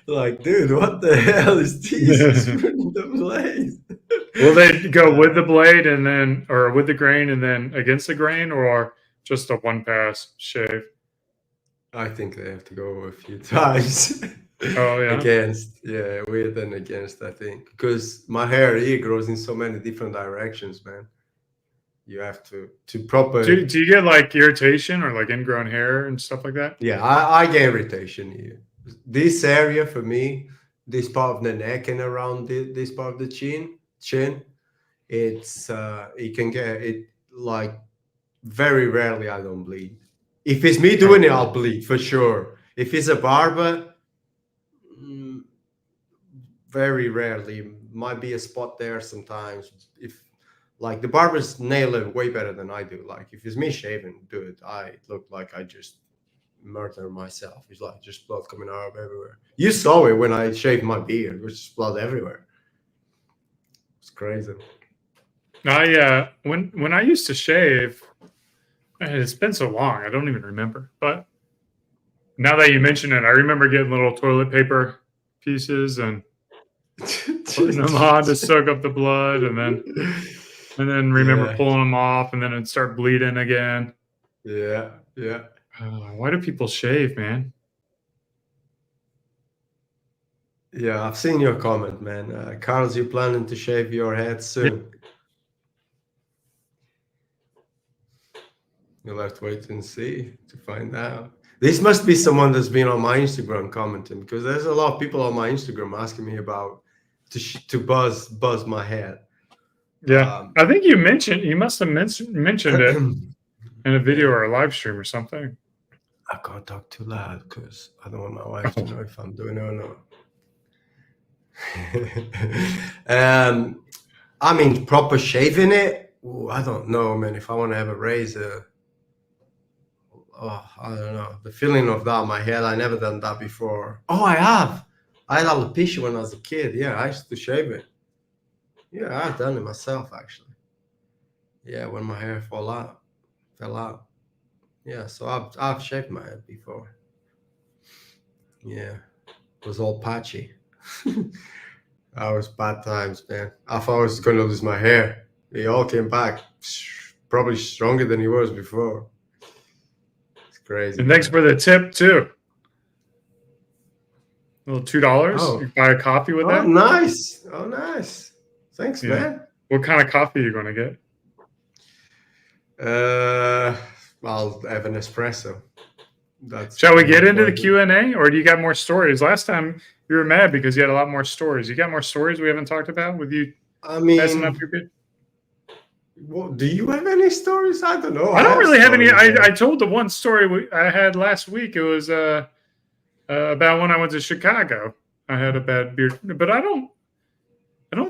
Like, dude, what the hell is this? The blade. Will they go with the blade and then, or with the grain and then against the grain, or just a one pass shave? I think they have to go a few times. Oh, yeah. Against, yeah, with and against, I think. Because my hair here grows in so many different directions, man. You have to proper. Do you get like irritation or like ingrown hair and stuff like that? Yeah, I get irritation here. This area for me, this part of the neck and around this part of the chin, it's it can get it like very rarely I don't bleed. If it's me doing it, I'll bleed for sure. If it's a barber, very rarely. Might be a spot there sometimes. If like the barbers nail it way better than I do. Like if it's me shaving, dude, I look like I just murder myself. It's like just blood coming out of everywhere. You saw it when I shaved my beard, which is blood everywhere. It's crazy. When I used to shave, it's been so long, I don't even remember. But now that you mention it, I remember getting little toilet paper pieces and putting them on to soak up the blood, and then remember pulling them off, and then it'd start bleeding again. Yeah. Why do people shave, man? Yeah, I've seen your comment, man. Carlos, you planning to shave your head soon? You'll have to wait and see to find out. This must be someone that's been on my Instagram commenting, because there's a lot of people on my Instagram asking me about to buzz my head. Yeah, I think you must have mentioned it in a video or a live stream or something. I can't talk too loud because I don't want my wife to know if I'm doing it or not. I mean, proper shaving it. Ooh, I don't know, man. If I want to have a razor, I don't know. The feeling of that on my head, I never done that before. Oh, I have. I had alopecia when I was a kid. Yeah, I used to shave it. Yeah, I've done it myself, actually. Yeah, when my hair fell out. Yeah, so I've shaved my head before. Yeah, it was all patchy. That was bad times, man. I thought I was going to lose my hair. It all came back probably stronger than he was before. It's crazy. And thanks for the tip, too. A little $2. Oh. You can buy a coffee with that. Nice. Oh, nice. Thanks, man. What kind of coffee are you going to get? I'll have an espresso. Shall we get into the Q&A, or do you got more stories? Last time you were mad because you had a lot more stories. You got more stories we haven't talked about with you messing up your bit? Well, do you have any stories? I don't know. I don't really have any. I told the one story I had last week. It was about when I went to Chicago. I had a bad beard, but I don't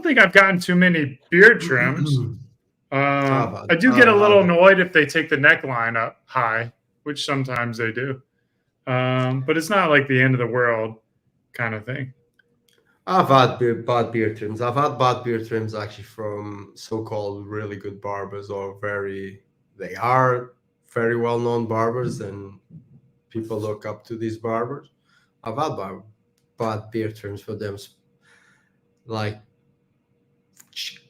think I've gotten too many beard trims. I do get a little annoyed if they take the neckline up high, which sometimes they do. But it's not like the end of the world kind of thing. I've had bad beard trims. I've had bad beard trims actually from so-called really good barbers, or they are very well-known barbers, and people look up to these barbers. I've had bad beard trims for them, like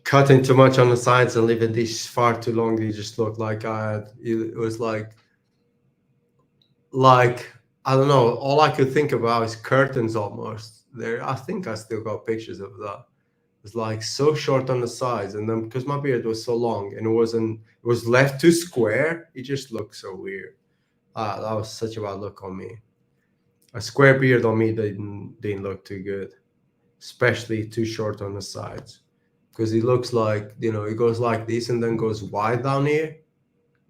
cutting too much on the sides and leaving these far too long. They just looked like it was like I don't know. All I could think about is curtains almost. There, I think I still got pictures of that. It's like so short on the sides, and then because my beard was so long and it was left too square, it just looked so weird. That was such a bad look on me. A square beard on me didn't look too good. especially too short on the sides, because it looks like, it goes like this and then goes wide down here.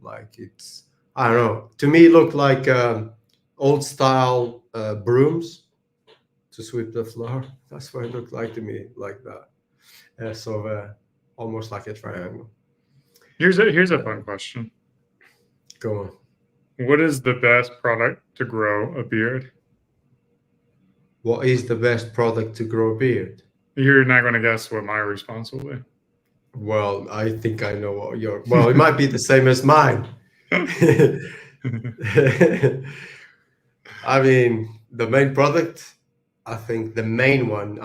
Like it's, I don't know. To me, it looked like old style brooms to sweep the floor. That's what it looked like to me, like that. Almost like a triangle. Here's a fun question. Go on. What is the best product to grow a beard? What is the best product to grow a beard? You're not going to guess what my response will be. Well, I think I know what your. Well, it might be the same as mine. I mean, the main product, I think the main one,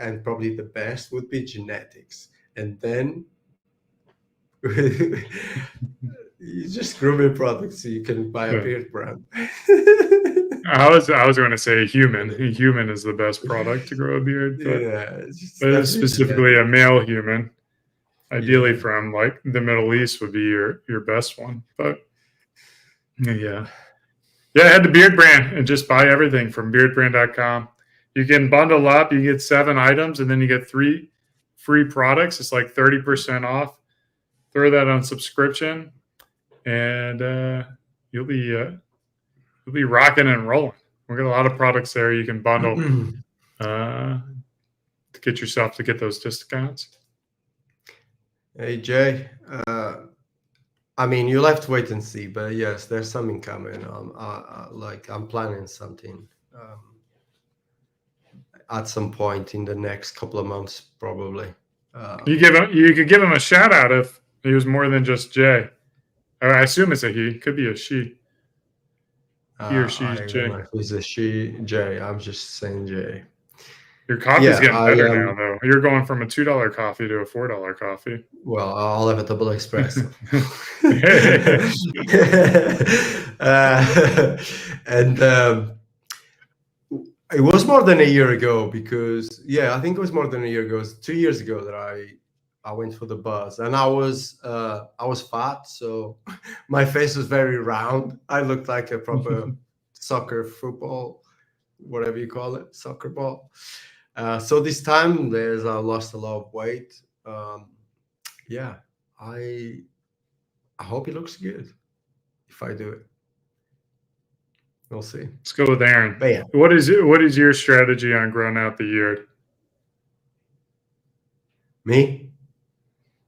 and probably the best would be genetics. And then you just grooming products so you can buy a beard brand. I was going to say human. A human is the best product to grow a beard, but specifically a male human, ideally from like the Middle East, would be your best one. But yeah, I had the beard brand and just buy everything from beardbrand.com. You can bundle up. You get 7 items, and then you get 3 free products. It's like 30% off. Throw that on subscription, and you'll be rocking and rolling. We got a lot of products there you can bundle to get yourself to get those discounts. Hey Jay, I mean, you'll have to wait and see, but yes, there's something coming. I'm planning something at some point in the next couple of months, probably. You could give him a shout out if he was more than just Jay. I assume it's a he. Could be a she. He or she's Jay. If it's a she, Jay. I'm just saying Jay. Your coffee's getting better now, though. You're going from a $2 coffee to a $4 coffee. Well, I'll have a double espresso. And it was more than a year ago because, I think it was more than a year ago. It was 2 years ago that I went for the buzz, and I was fat, so my face was very round. I looked like a proper soccer, football, whatever you call it, soccer ball. So this time I lost a lot of weight. I hope it looks good if I do it. We'll see. Let's go with Aaron. But yeah. What is your strategy on growing out the beard? Me?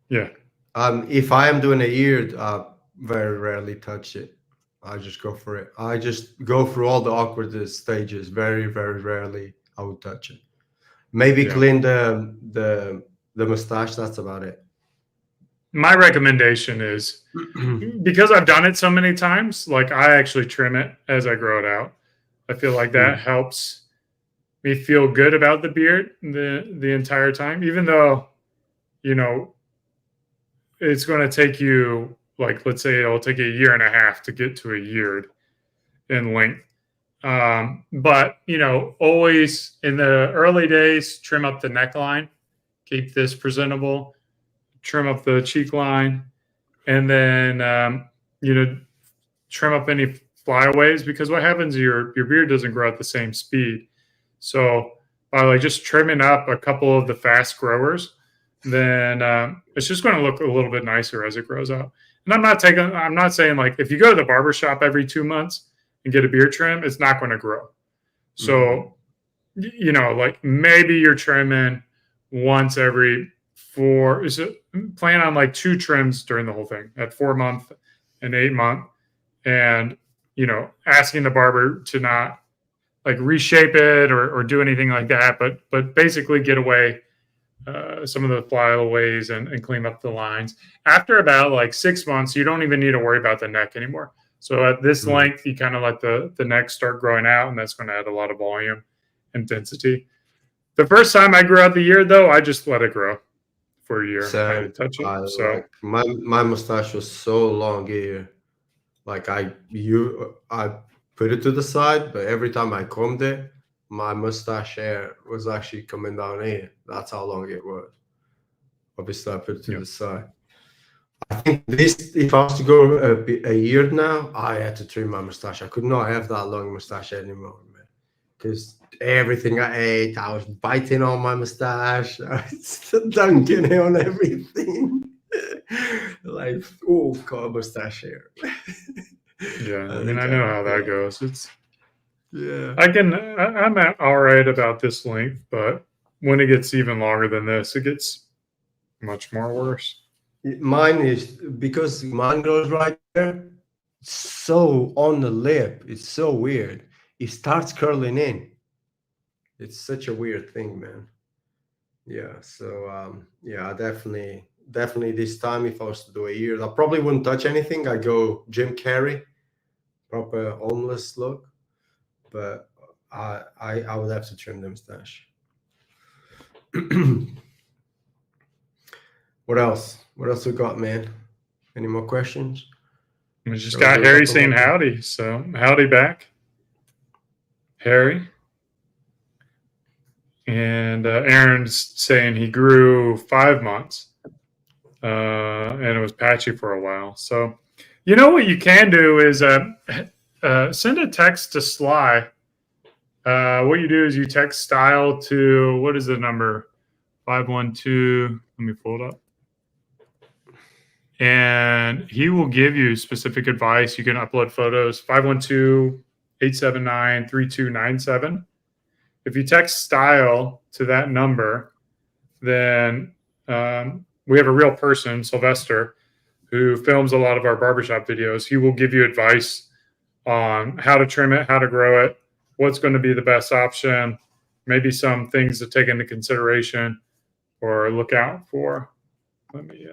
Yeah. If I am doing a beard, I very rarely touch it. I just go for it. I just go through all the awkward stages. Very, very rarely I would touch it. Maybe clean the mustache. That's about it. My recommendation is, because I've done it so many times, like I actually trim it as I grow it out. I feel like that helps me feel good about the beard the entire time, even though, it's going to take you, like, let's say it'll take 1.5 years to get to a year in length. But, always in the early days, trim up the neckline, keep this presentable, trim up the cheek line, and then, trim up any flyaways, because what happens is your beard doesn't grow at the same speed. So by like just trimming up a couple of the fast growers, then it's just going to look a little bit nicer as it grows out. And I'm not saying like if you go to the barber shop every 2 months and get a beard trim, it's not going to grow. So, like maybe you're trimming once every 4. Plan on like 2 trims during the whole thing at 4 month and 8 month, and asking the barber to not like reshape it or do anything like that, but basically get away some of the flyaways and clean up the lines. After about like 6 months, you don't even need to worry about the neck anymore. So at this length, you kind of let the neck start growing out, and that's going to add a lot of volume and density. The first time I grew out the beard, though, I just let it grow for a year. I didn't touch it. My mustache was so long here. Like I put it to the side, but every time I combed it, my mustache hair was actually coming down here. That's how long it was. Obviously, I put it to the side. I think if I was to go a year now, I had to trim my mustache. I could not have that long mustache anymore, man. because everything I ate, I was biting on my mustache, I was dunking it on everything. Like, oh, got mustache hair. Yeah, I mean, I know how that goes. It's Yeah. I'm all right about this length, but when it gets even longer than this, it gets much more worse. Mine is because mine goes right there, so on the lip. It's so weird. It starts curling in. It's such a weird thing, man. Yeah. So yeah, definitely this time if I was to do a year, I probably wouldn't touch anything. I go Jim Carrey, proper homeless look. But I would have to trim the mustache. What else? What else we got, man? Any more questions? We just Shall got we do a Harry couple saying more? howdy. So howdy back, Harry. And Aaron's saying he grew 5 months, and it was patchy for a while. So, you know what you can do is send a text to Sly. What you do is you text style to, what is the number? 512. Let me pull it up. And he will give you specific advice. You can upload photos, 512-879-3297. If you text style to that number, then we have a real person, Sylvester, who films a lot of our barbershop videos. He will give you advice on how to trim it, how to grow it, what's going to be the best option, maybe some things to take into consideration or look out for. Let me,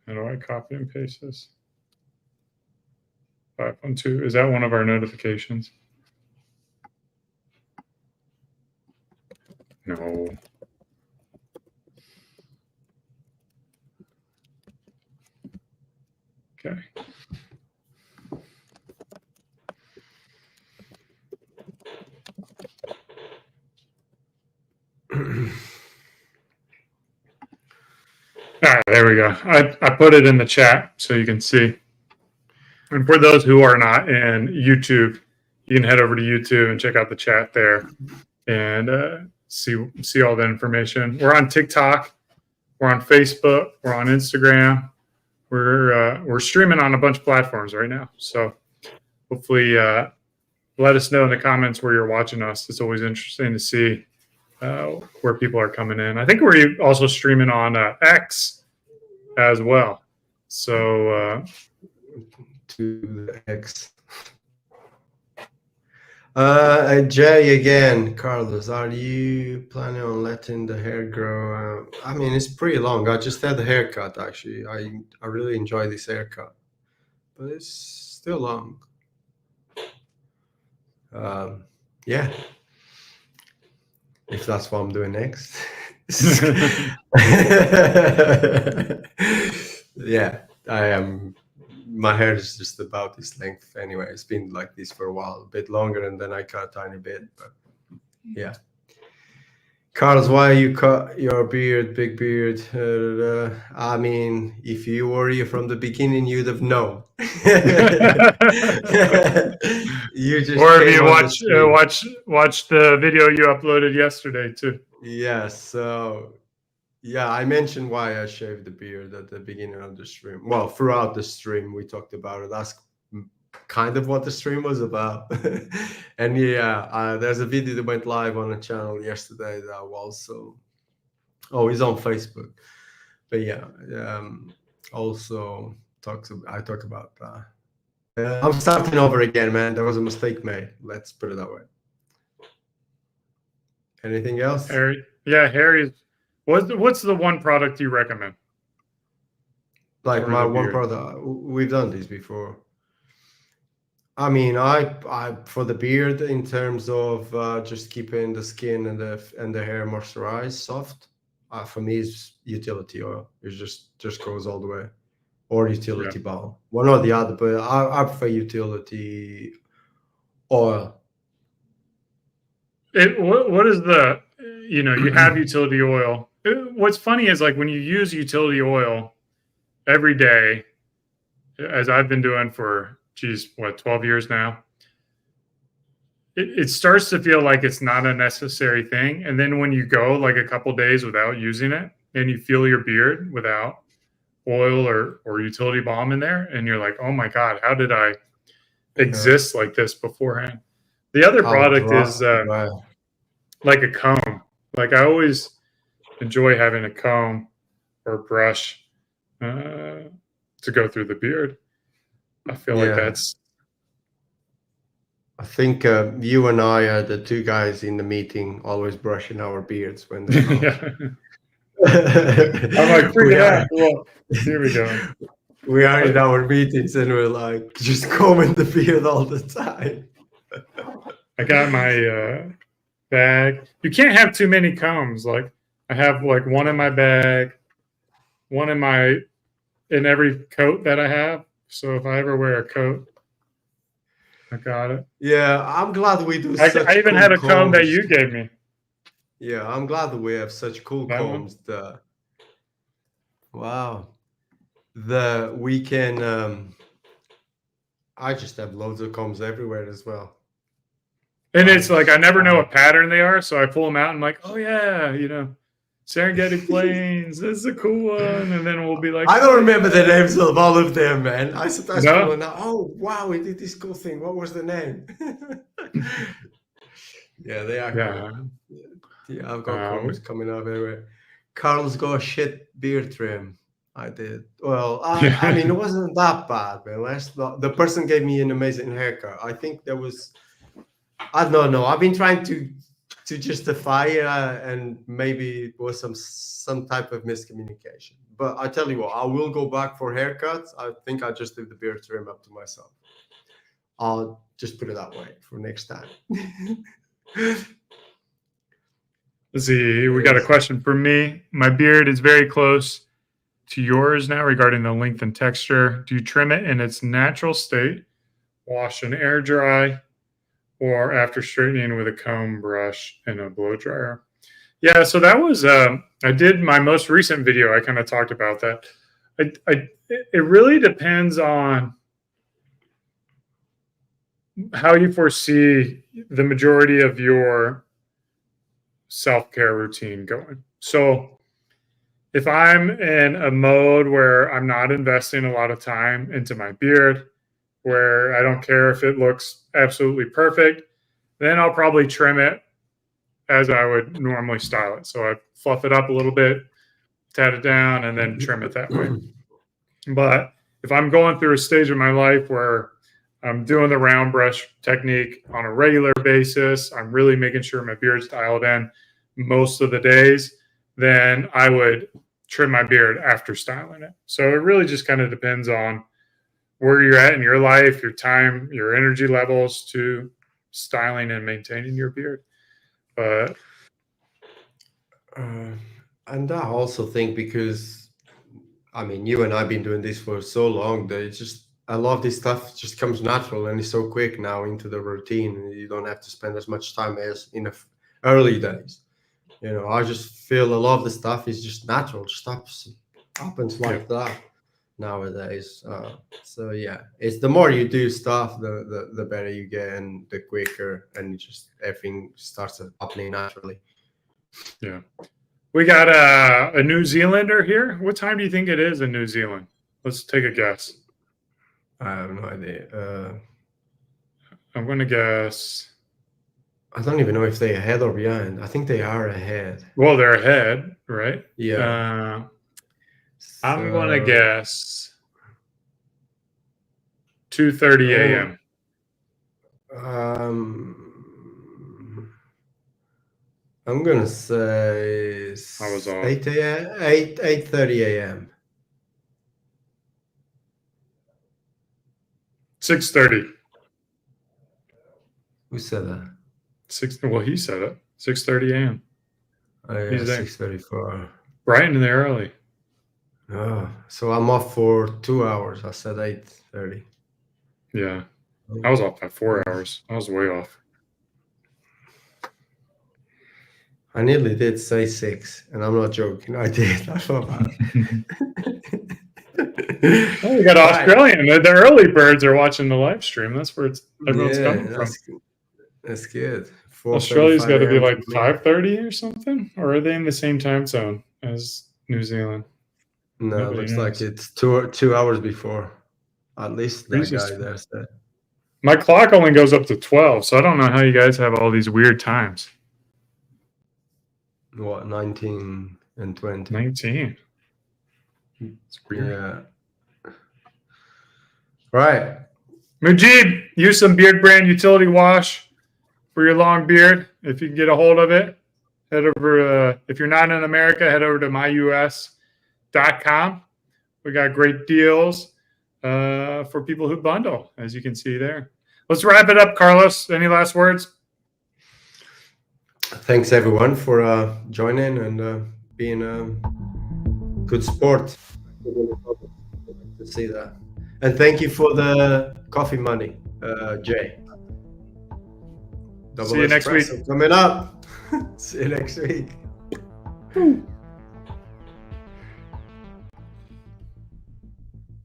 how do I copy and paste this? 512, is that one of our notifications? No. Okay. All right, there we go. I put it in the chat so you can see. And for those who are not in YouTube, you can head over to YouTube and check out the chat there and see all the information. We're on TikTok, we're on Facebook, we're on Instagram. We're streaming on a bunch of platforms right now. So hopefully let us know in the comments where you're watching us. It's always interesting to see where people are coming in. I think we're also streaming on X as well. So to the X. Jay again, Carlos, are you planning on letting the hair grow? I mean, it's pretty long. I just had the haircut actually. I really enjoy this haircut, but it's still long. Yeah, if that's what I'm doing next. Yeah, I am. My hair is just about this length anyway. It's been like this for a while, a bit longer, and then I cut a tiny bit. But yeah, Carlos, why you cut your beard, big beard? I mean, if you were here from the beginning, you'd have known. You just or if came you on the stream. watch the video you uploaded yesterday too. Yeah, so yeah, I mentioned why I shaved the beard at the beginning of the stream. Well, throughout the stream, we talked about it. That's kind of what the stream was about. And yeah, there's a video that went live on the channel yesterday that was so. Oh, it's on Facebook. But yeah, also I talk about that. I'm starting over again, man. There was a mistake made. Let's put it that way. Anything else? Harry, yeah, Harry. What's the one product you recommend? Like For my the one beard. product, we've done this before. I mean, I for the beard in terms of just keeping the skin and the hair moisturized, soft. For me, it's utility oil. It just goes all the way, or utility balm, one or the other. But I prefer utility oil. What is the, you have utility oil. What's funny is like when you use utility oil every day, as I've been doing for 12 years now, it starts to feel like it's not a necessary thing. And then when you go like a couple days without using it and you feel your beard without oil or utility balm in there, and you're like, oh my God, how did I exist like this beforehand? The other product is like a comb. Like I always enjoy having a comb or a brush to go through the beard. I feel like that's. I think you and I are the two guys in the meeting always brushing our beards when they're I'm like, freaking out. Well, here we go. We are in our meetings and we're like just combing the beard all the time. I got my bag. You can't have too many combs. Like I have like one in my bag, one in every coat that I have. So if I ever wear a coat, I got it. Yeah, I'm glad we do. I even had a comb that you gave me. Yeah, I'm glad that we have such cool combs. Wow. We can. I just have loads of combs everywhere as well. And it's like I never know what pattern they are, so I pull them out and I'm like, oh yeah, you know, Serengeti Plains, this is a cool one, and then we'll be like, I don't remember the names of all of them, man. I sometimes go now. Oh wow, we did this cool thing. What was the name? Yeah, they are. Cool. Yeah, I've got combs coming up everywhere. Carl's got a shit beard trim. I did. Well, I mean, it wasn't that bad, man. The person gave me an amazing haircut. I think there was. I don't know. I've been trying to justify it, and maybe it was some type of miscommunication. But I tell you what, I will go back for haircuts. I think I just leave the beard trim up to myself. I'll just put it that way for next time. Let's see. We got a question for me. My beard is very close to yours now regarding the length and texture. Do you trim it in its natural state, wash and air dry, or after straightening with a comb, brush, and a blow dryer? Yeah, so that was, I did my most recent video. I kind of talked about that. It really depends on how you foresee the majority of your self-care routine going. So if I'm in a mode where I'm not investing a lot of time into my beard, where I don't care if it looks absolutely perfect, then I'll probably trim it as I would normally style it. So I fluff it up a little bit, tat it down, and then trim it that way. But if I'm going through a stage of my life where I'm doing the round brush technique on a regular basis, I'm really making sure my beard's dialed in most of the days, then I would trim my beard after styling it. So it really just kind of depends on where you're at in your life, your time, your energy levels to styling and maintaining your beard. But and I also think because, I mean, you and I've been doing this for so long that it's just, a lot of this stuff just comes natural and it's so quick now into the routine. You don't have to spend as much time as in the early days. You know, I just feel a lot of the stuff is just natural, just happens like that nowadays. So yeah, it's the more you do stuff, the better you get and the quicker, and just everything starts happening naturally. Yeah. We got a New Zealander here. What time do you think it is in New Zealand? Let's take a guess. I have no idea. I'm going to guess. I don't even know if they're ahead or behind. I think they are ahead. Well, they're ahead, right? Yeah. I'm going to guess 2:30 a.m. I'm going to say 8:30 a.m. 6:30. Who said that? Well, he said it. 6:30 a.m. Oh, yeah, 6:34. Bright and there early. Oh, so I'm off for 2 hours. I said 8:30. Yeah. I was off by 4 hours. I was way off. I nearly did say 6, and I'm not joking. I did. I thought about it. Oh, we got Australian. The early birds are watching the live stream. That's where everyone's coming from. That's good. Australia's got to be 4:35 like for me. 5:30 or something, or are they in the same time zone as New Zealand? No, Nobody looks like knows. it's 2 hours before. At least that Crazy guy stuff. there said. My clock only goes up to 12, so I don't know how you guys have all these weird times. What, 19 and 20? 19. It's weird. Yeah. Right. Mujib, use some Beard Brand utility wash for your long beard. If you can get a hold of it, head over. If you're not in America, head over to myus.com. We got great deals for people who bundle, as you can see there. Let's wrap it up, Carlos. Any last words? Thanks everyone for joining and being a good sport. To see that. And thank you for the coffee money, Jay. See you next week. Coming up. See you next week.